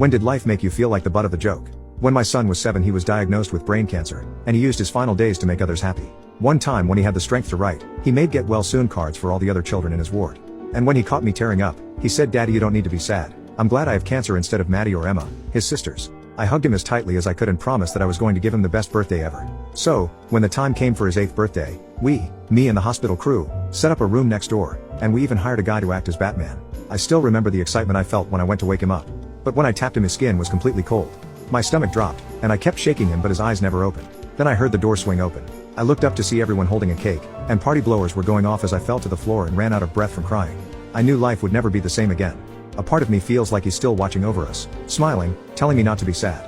When did life make you feel like the butt of the joke? When my son was 7 he was diagnosed with brain cancer, and he used his final days to make others happy. One time when he had the strength to write, he made get well soon cards for all the other children in his ward. And when he caught me tearing up, he said, "Daddy, you don't need to be sad. I'm glad I have cancer instead of Maddie or Emma, his sisters." I hugged him as tightly as I could and promised that I was going to give him the best birthday ever. So, when the time came for his 8th birthday, me and the hospital crew, set up a room next door, and we even hired a guy to act as Batman. I still remember the excitement I felt when I went to wake him up. But when I tapped him his skin was completely cold. My stomach dropped, and I kept shaking him but his eyes never opened. Then I heard the door swing open. I looked up to see everyone holding a cake, and party blowers were going off as I fell to the floor and ran out of breath from crying. I knew life would never be the same again. A part of me feels like he's still watching over us, smiling, telling me not to be sad.